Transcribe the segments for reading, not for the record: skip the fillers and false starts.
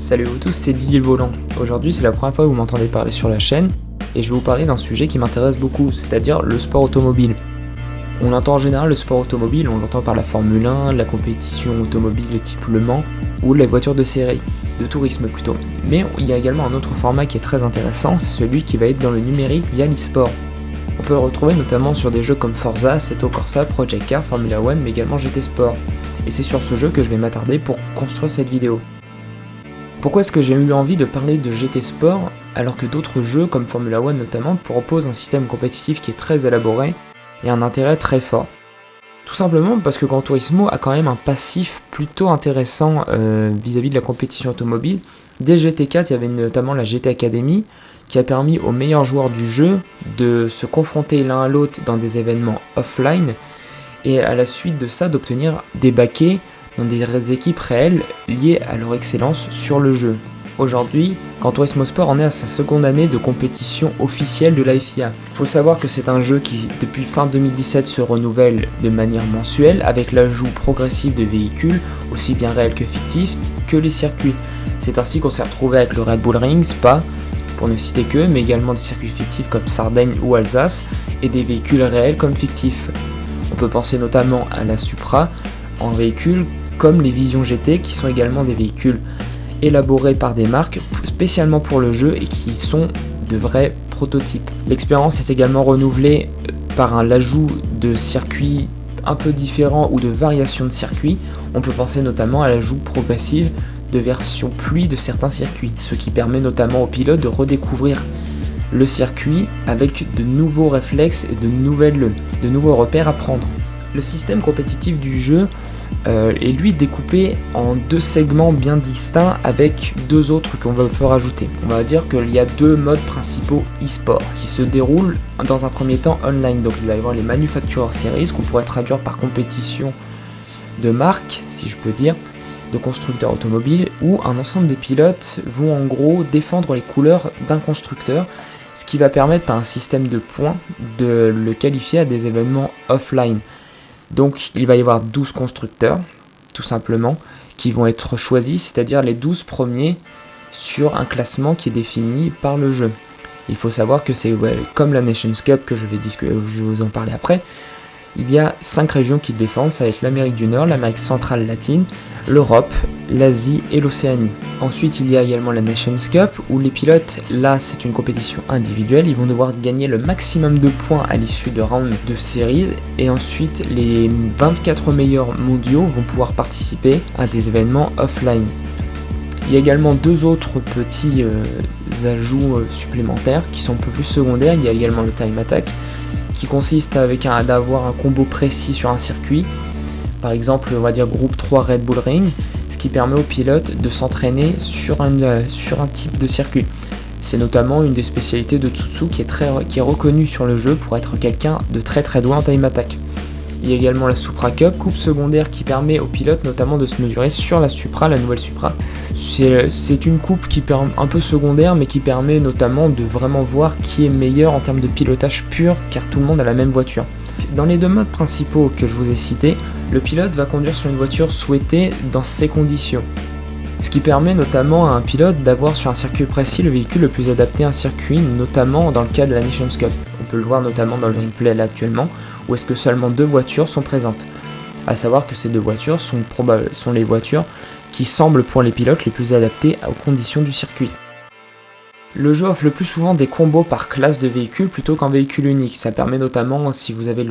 Salut à vous tous, c'est Didier le Volant. Aujourd'hui, c'est la première fois que vous m'entendez parler sur la chaîne et je vais vous parler d'un sujet qui m'intéresse beaucoup, c'est-à-dire le sport automobile. On entend en général le sport automobile, on l'entend par la Formule 1, la compétition automobile type Le Mans ou les voitures de série, de tourisme plutôt. Mais il y a également un autre format qui est très intéressant, c'est celui qui va être dans le numérique via l'e-sport. On peut le retrouver notamment sur des jeux comme Forza, Assetto Corsa, Project Car, Formula One, mais également GT Sport. Et c'est sur ce jeu que je vais m'attarder pour construire cette vidéo. Pourquoi est-ce que j'ai eu envie de parler de GT Sport alors que d'autres jeux comme Formula One notamment proposent un système compétitif qui est très élaboré et un intérêt très fort? Tout simplement parce que Gran Turismo a quand même un passif plutôt intéressant vis-à-vis de la compétition automobile. Dès GT4, il y avait notamment la GT Academy qui a permis aux meilleurs joueurs du jeu de se confronter l'un à l'autre dans des événements offline et à la suite de ça d'obtenir des baquets dans des équipes réelles liées à leur excellence sur le jeu. Aujourd'hui, Gran Turismo Sport en est à sa seconde année de compétition officielle de la FIA. Il faut savoir que c'est un jeu qui, depuis fin 2017, se renouvelle de manière mensuelle avec l'ajout progressif de véhicules, aussi bien réels que fictifs, que les circuits. C'est ainsi qu'on s'est retrouvé avec le Red Bull Ring, Spa, pour ne citer que, mais également des circuits fictifs comme Sardaigne ou Alsace, et des véhicules réels comme fictifs. On peut penser notamment à la Supra en véhicule comme les Vision GT qui sont également des véhicules élaborés par des marques spécialement pour le jeu et qui sont de vrais prototypes. L'expérience est également renouvelée par l'ajout de circuits un peu différents ou de variations de circuits. On peut penser notamment à l'ajout progressif de versions pluie de certains circuits, ce qui permet notamment aux pilotes de redécouvrir le circuit avec de nouveaux réflexes et de nouveaux repères à prendre. Le système compétitif du jeu est lui découpé en deux segments bien distincts avec deux autres qu'on peut rajouter. On va dire qu'il y a deux modes principaux e-sport qui se déroulent dans un premier temps online. Donc il va y avoir les Manufacturer Series qu'on pourrait traduire par compétition de marque, si je peux dire, de constructeurs automobiles, où un ensemble de pilotes vont en gros défendre les couleurs d'un constructeur, ce qui va permettre par un système de points de le qualifier à des événements offline. Donc il va y avoir 12 constructeurs, tout simplement, qui vont être choisis, c'est-à-dire les 12 premiers sur un classement qui est défini par le jeu. Il faut savoir que c'est comme la Nations Cup que je vais vous en parler après. Il y a 5 régions qui défendent, ça va être l'Amérique du Nord, l'Amérique centrale latine, l'Europe, l'Asie et l'Océanie. Ensuite, il y a également la Nations Cup, où les pilotes, là c'est une compétition individuelle, ils vont devoir gagner le maximum de points à l'issue de rounds de série, et ensuite les 24 meilleurs mondiaux vont pouvoir participer à des événements offline. Il y a également deux autres petits ajouts supplémentaires qui sont un peu plus secondaires. Il y a également le Time Attack, qui consiste d'avoir un combo précis sur un circuit, par exemple on va dire groupe 3 Red Bull Ring, ce qui permet aux pilotes de s'entraîner sur un type de circuit. C'est notamment une des spécialités de Tsutsu qui est reconnue sur le jeu pour être quelqu'un de très très doué en time attack. Il y a également la Supra Cup, coupe secondaire qui permet aux pilotes notamment de se mesurer sur la Supra, la nouvelle Supra. C'est une coupe qui permet un peu secondaire mais qui permet notamment de vraiment voir qui est meilleur en termes de pilotage pur car tout le monde a la même voiture. Dans les deux modes principaux que je vous ai cités, le pilote va conduire sur une voiture souhaitée dans ses conditions. Ce qui permet notamment à un pilote d'avoir sur un circuit précis le véhicule le plus adapté à un circuit, notamment dans le cas de la Nations Cup. On peut le voir notamment dans le replay là actuellement, où est-ce que seulement 2 voitures sont présentes. A savoir que ces 2 voitures sont les voitures qui semblent pour les pilotes les plus adaptées aux conditions du circuit. Le jeu offre le plus souvent des combos par classe de véhicule plutôt qu'un véhicule unique. Ça permet notamment, si vous avez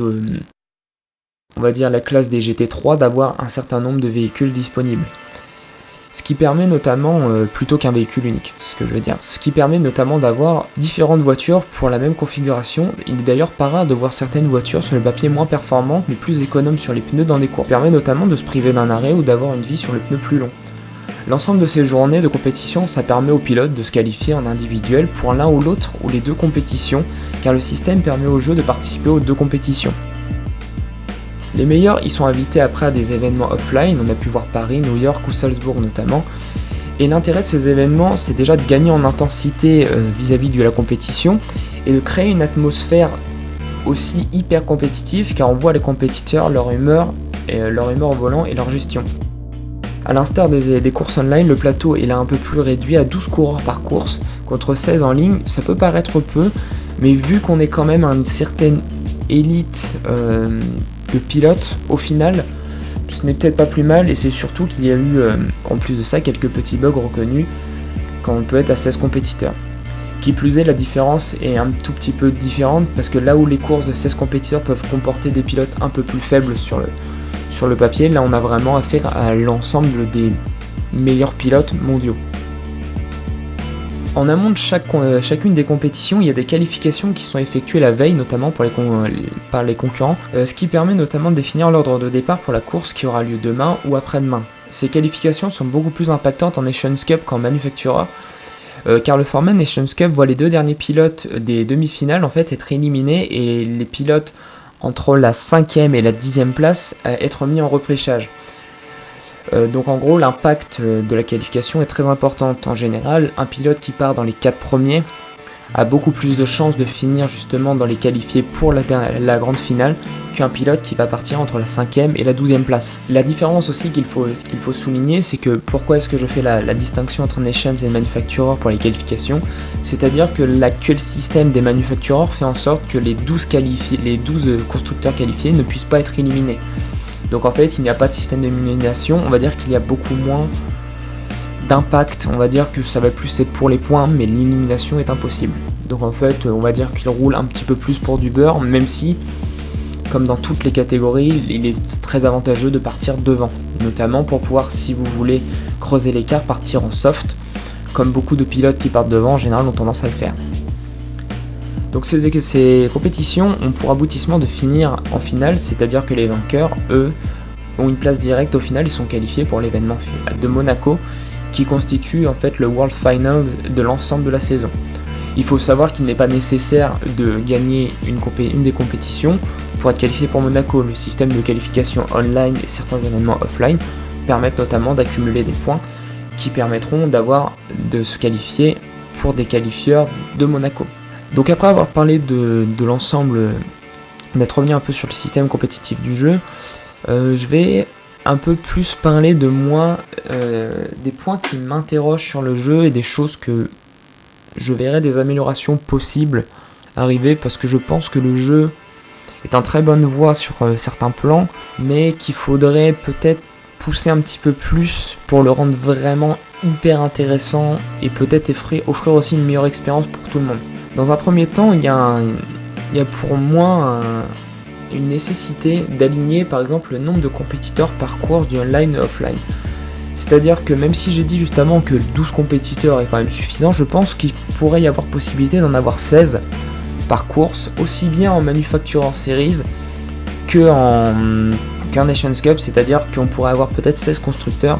la classe des GT3, d'avoir un certain nombre de véhicules disponibles. Ce qui permet notamment, plutôt qu'un véhicule unique, ce qui permet notamment d'avoir différentes voitures pour la même configuration. Il est d'ailleurs pas rare de voir certaines voitures sur le papier moins performantes mais plus économes sur les pneus dans des courses. Ça permet notamment de se priver d'un arrêt ou d'avoir une vie sur le pneu plus long. L'ensemble de ces journées de compétition, ça permet aux pilotes de se qualifier en individuel pour l'un ou l'autre ou les deux compétitions, car le système permet au jeu de participer aux deux compétitions. Les meilleurs y sont invités après à des événements offline, on a pu voir Paris, New York ou Salzbourg notamment. Et l'intérêt de ces événements, c'est déjà de gagner en intensité vis-à-vis de la compétition et de créer une atmosphère aussi hyper compétitive car on voit les compétiteurs, leur humeur au volant et leur gestion. A l'instar des courses online, le plateau est là un peu plus réduit à 12 coureurs par course, contre 16 en ligne. Ça peut paraître peu, mais vu qu'on est quand même à une certaine élite de pilotes, au final, ce n'est peut-être pas plus mal, et c'est surtout qu'il y a eu, en plus de ça, quelques petits bugs reconnus quand on peut être à 16 compétiteurs. Qui plus est, la différence est un tout petit peu différente, parce que là où les courses de 16 compétiteurs peuvent comporter des pilotes un peu plus faibles sur le papier, là on a vraiment affaire à l'ensemble des meilleurs pilotes mondiaux. En amont de chacune des compétitions, il y a des qualifications qui sont effectuées la veille, notamment par les concurrents, ce qui permet notamment de définir l'ordre de départ pour la course qui aura lieu demain ou après-demain. Ces qualifications sont beaucoup plus impactantes en Nations Cup qu'en Manufacturer, car le format Nations Cup voit les deux derniers pilotes des demi-finales en fait être éliminés et les pilotes entre la 5e et la 10e place être mis en repêchage. Donc en gros l'impact de la qualification est très important. En général, un pilote qui part dans les 4 premiers a beaucoup plus de chances de finir justement dans les qualifiés pour la grande finale qu'un pilote qui va partir entre la 5e et la 12e place. La différence aussi qu'il faut souligner, c'est que pourquoi est-ce que je fais la distinction entre Nations et Manufacturer pour les qualifications, c'est-à-dire que l'actuel système des Manufacturers fait en sorte que les 12 constructeurs qualifiés ne puissent pas être éliminés. Donc en fait, il n'y a pas de système d'élimination, on va dire qu'il y a beaucoup moins d'impact, on va dire que ça va plus être pour les points, mais l'élimination est impossible. Donc en fait, on va dire qu'il roule un petit peu plus pour du beurre, même si, comme dans toutes les catégories, il est très avantageux de partir devant, notamment pour pouvoir, si vous voulez creuser l'écart, partir en soft, comme beaucoup de pilotes qui partent devant en général ont tendance à le faire. Donc ces compétitions ont pour aboutissement de finir en finale, c'est-à-dire que les vainqueurs, eux, ont une place directe au final, ils sont qualifiés pour l'événement de Monaco, qui constitue en fait le World Final de l'ensemble de la saison. Il faut savoir qu'il n'est pas nécessaire de gagner une des compétitions pour être qualifié pour Monaco. Le système de qualification online et certains événements offline permettent notamment d'accumuler des points qui permettront de se qualifier pour des qualifieurs de Monaco. Donc après avoir parlé de l'ensemble, d'être revenu un peu sur le système compétitif du jeu, je vais un peu plus parler de moi, des points qui m'interrogent sur le jeu et des choses que je verrais des améliorations possibles arriver, parce que je pense que le jeu est en très bonne voie sur certains plans, mais qu'il faudrait peut-être pousser un petit peu plus pour le rendre vraiment hyper intéressant et peut-être offrir aussi une meilleure expérience pour tout le monde. Dans un premier temps, il y a pour moi une nécessité d'aligner par exemple le nombre de compétiteurs par course du online et offline. C'est-à-dire que même si j'ai dit justement que 12 compétiteurs est quand même suffisant, je pense qu'il pourrait y avoir possibilité d'en avoir 16 par course, aussi bien en Manufacturer Series qu'en Nations Cup, c'est-à-dire qu'on pourrait avoir peut-être 16 constructeurs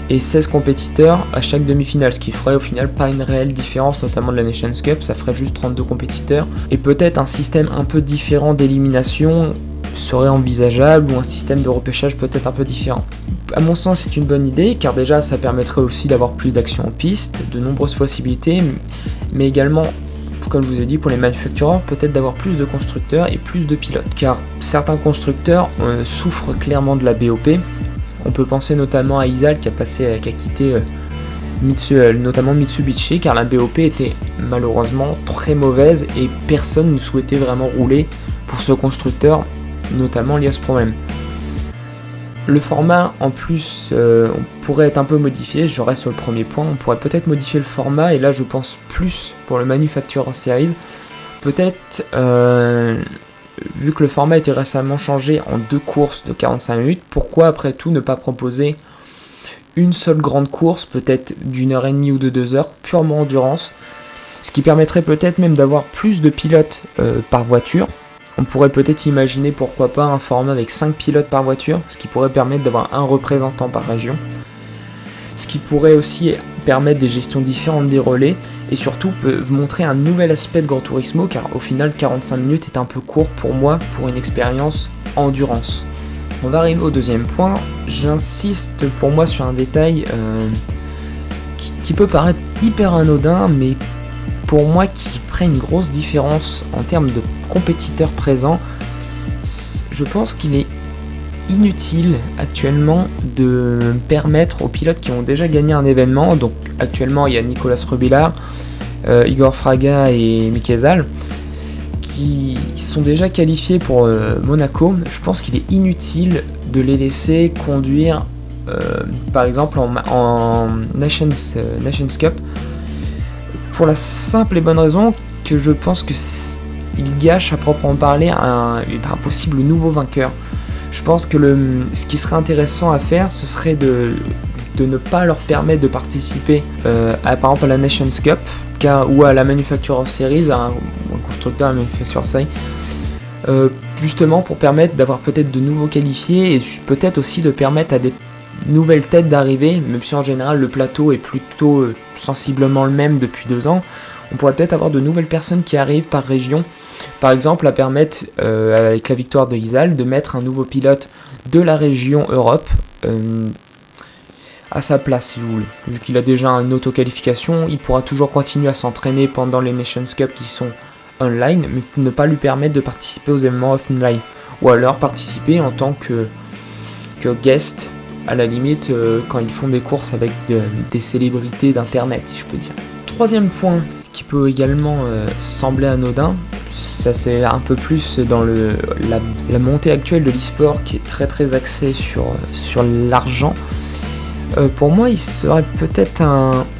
et 16 compétiteurs à chaque demi-finale, ce qui ferait au final pas une réelle différence, notamment de la Nations Cup, ça ferait juste 32 compétiteurs, et peut-être un système un peu différent d'élimination serait envisageable, ou un système de repêchage peut-être un peu différent. À mon sens, c'est une bonne idée, car déjà ça permettrait aussi d'avoir plus d'actions en piste, de nombreuses possibilités, mais également, comme je vous ai dit, pour les manufacturers, peut-être d'avoir plus de constructeurs et plus de pilotes, car certains constructeurs souffrent clairement de la BOP. On peut penser notamment à Isal qui a quitté notamment Mitsubishi, car la BOP était malheureusement très mauvaise et personne ne souhaitait vraiment rouler pour ce constructeur, notamment lié à ce problème. Le format en plus on pourrait être un peu modifié, je reste sur le premier point, on pourrait peut-être modifier le format, et là je pense plus pour le Manufacturer Series, peut-être vu que le format a été récemment changé en 2 courses de 45 minutes, pourquoi après tout ne pas proposer une seule grande course, peut-être d'1h30 ou de 2 heures, purement endurance, ce qui permettrait peut-être même d'avoir plus de pilotes par voiture. On pourrait peut-être imaginer pourquoi pas un format avec 5 pilotes par voiture, ce qui pourrait permettre d'avoir un représentant par région, ce qui pourrait aussi permettre des gestions différentes des relais, et surtout peut montrer un nouvel aspect de Gran Turismo, car au final 45 minutes est un peu court pour moi pour une expérience endurance. On va arriver au deuxième point, j'insiste pour moi sur un détail qui peut paraître hyper anodin, mais pour moi qui ferait une grosse différence en termes de compétiteurs présents. Je pense qu'il est inutile actuellement de permettre aux pilotes qui ont déjà gagné un événement, donc actuellement il y a Nicolas Rebillard, Igor Fraga et Mikel Zal, qui sont déjà qualifiés pour Monaco. Je pense qu'il est inutile de les laisser conduire par exemple en Nations Cup, pour la simple et bonne raison que je pense que il gâche à proprement parler un possible nouveau vainqueur. Je pense que ce qui serait intéressant à faire, ce serait de ne pas leur permettre de participer par exemple à la Nations Cup ou à la Manufacturer Series, un constructeur à la Manufacturer Series, justement pour permettre d'avoir peut-être de nouveaux qualifiés et peut-être aussi de permettre à des nouvelles têtes d'arriver, même si en général le plateau est plutôt sensiblement le même depuis 2 ans. On pourrait peut-être avoir de nouvelles personnes qui arrivent par région, par exemple à permettre avec la victoire de Isal de mettre un nouveau pilote de la région Europe à sa place, si vous voulez. Vu qu'il a déjà une auto-qualification, il pourra toujours continuer à s'entraîner pendant les Nations Cup qui sont online, mais ne pas lui permettre de participer aux événements offline, ou alors participer en tant que guest, à la limite quand ils font des courses avec des célébrités d'internet, si je peux dire. Troisième point qui peut également sembler anodin, ça c'est un peu plus dans la montée actuelle de l'e-sport qui est très très axée sur l'argent. Pour moi il serait peut-être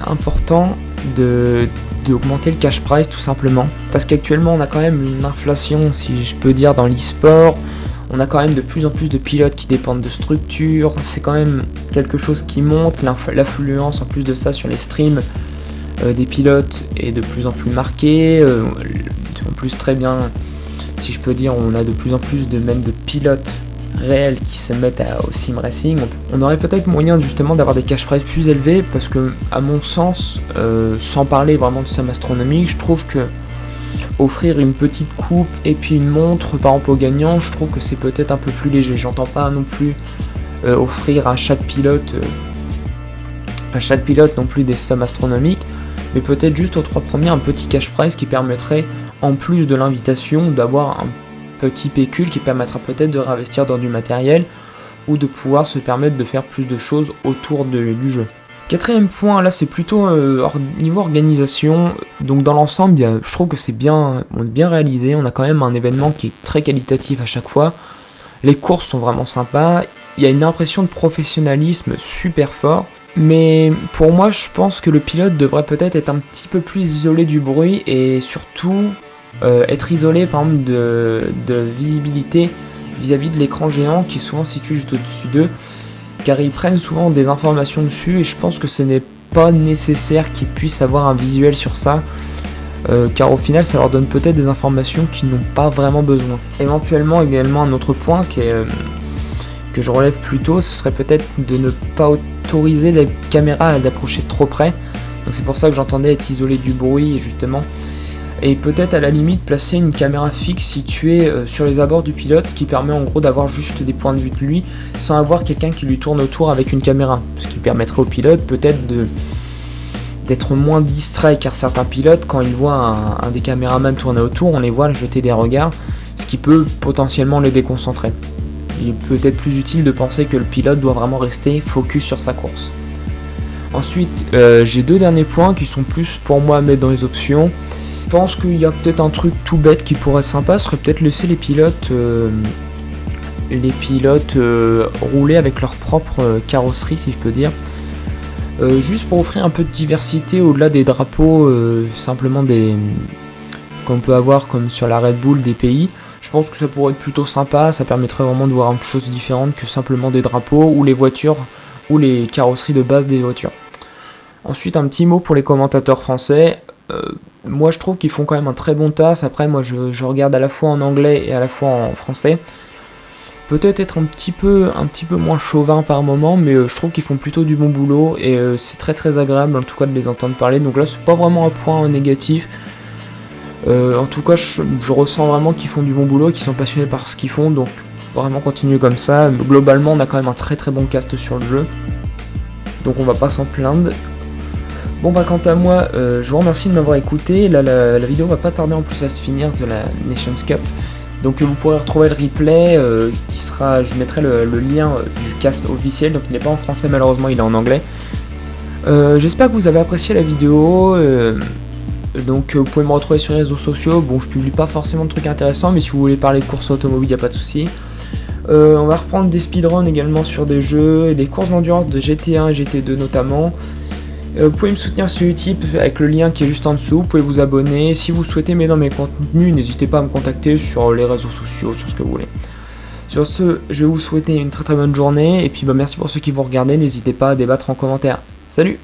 important d'augmenter le cash prize tout simplement, parce qu'actuellement on a quand même une inflation, si je peux dire, dans l'e-sport. On a quand même de plus en plus de pilotes qui dépendent de structures, c'est quand même quelque chose qui monte, l'affluence en plus de ça sur les streams des pilotes est de plus en plus marquée, en plus très bien, si je peux dire, on a de plus en plus même de pilotes réels qui se mettent au sim racing. On aurait peut-être moyen justement d'avoir des cash prizes plus élevés, parce que à mon sens, sans parler vraiment de somme astronomique, je trouve que offrir une petite coupe et puis une montre par exemple aux gagnants, je trouve que c'est peut-être un peu plus léger. J'entends pas non plus offrir à chaque pilote non plus des sommes astronomiques, mais peut-être juste aux 3 premiers un petit cash prize qui permettrait, en plus de l'invitation, d'avoir un petit pécule qui permettra peut-être de réinvestir dans du matériel ou de pouvoir se permettre de faire plus de choses autour du jeu. Quatrième point, là c'est plutôt niveau organisation, donc dans l'ensemble je trouve que c'est bien réalisé, on a quand même un événement qui est très qualitatif à chaque fois, les courses sont vraiment sympas, il y a une impression de professionnalisme super fort, mais pour moi je pense que le pilote devrait peut-être être un petit peu plus isolé du bruit et surtout être isolé par exemple de visibilité vis-à-vis de l'écran géant qui est souvent situé juste au-dessus d'eux, car ils prennent souvent des informations dessus et je pense que ce n'est pas nécessaire qu'ils puissent avoir un visuel sur ça, car au final ça leur donne peut-être des informations qu'ils n'ont pas vraiment besoin. Éventuellement également un autre point que je relève plus tôt, ce serait peut-être de ne pas autoriser les caméras d'approcher trop près, donc c'est pour ça que j'entendais être isolé du bruit justement. Et peut-être à la limite placer une caméra fixe située sur les abords du pilote qui permet en gros d'avoir juste des points de vue de lui sans avoir quelqu'un qui lui tourne autour avec une caméra. Ce qui permettrait au pilote peut-être d'être moins distrait, car certains pilotes quand ils voient un des caméramans tourner autour, on les voit jeter des regards, ce qui peut potentiellement les déconcentrer. Il est peut-être plus utile de penser que le pilote doit vraiment rester focus sur sa course. Ensuite j'ai 2 derniers points qui sont plus pour moi à mettre dans les options. Je pense qu'il y a peut-être un truc tout bête qui pourrait être sympa, ce serait peut-être laisser les pilotes rouler avec leur propre carrosserie, si je peux dire, juste pour offrir un peu de diversité au-delà des drapeaux simplement qu'on peut avoir comme sur la Red Bull des pays. Je pense que ça pourrait être plutôt sympa, ça permettrait vraiment de voir une chose différente que simplement des drapeaux ou les voitures ou les carrosseries de base des voitures. Ensuite un petit mot pour les commentateurs français. Moi je trouve qu'ils font quand même un très bon taf. Après moi je regarde à la fois en anglais et à la fois en français. Peut-être être un petit peu moins chauvin par moment, mais je trouve qu'ils font plutôt du bon boulot et c'est très très agréable en tout cas de les entendre parler. Donc là c'est pas vraiment un point négatif. En tout cas je ressens vraiment qu'ils font du bon boulot et qu'ils sont passionnés par ce qu'ils font, donc vraiment continuer comme ça. Globalement on a quand même un très très bon cast sur le jeu, donc on va pas s'en plaindre. Bon bah quant à moi, je vous remercie de m'avoir écouté. Là la vidéo va pas tarder en plus à se finir de la Nations Cup. Donc vous pourrez retrouver le replay qui sera, je mettrai le lien du cast officiel, donc il n'est pas en français malheureusement, il est en anglais. J'espère que vous avez apprécié la vidéo. Donc vous pouvez me retrouver sur les réseaux sociaux. Bon, je publie pas forcément de trucs intéressants, mais si vous voulez parler de course automobile, y a pas de souci. On va reprendre des speedruns également sur des jeux et des courses d'endurance de GT1 et GT2 notamment. Vous pouvez me soutenir sur YouTube avec le lien qui est juste en dessous. Vous pouvez vous abonner. Si vous souhaitez m'aider dans mes contenus, n'hésitez pas à me contacter sur les réseaux sociaux, sur ce que vous voulez. Sur ce, je vais vous souhaiter une très très bonne journée. Et puis merci pour ceux qui vont regarder. N'hésitez pas à débattre en commentaire. Salut!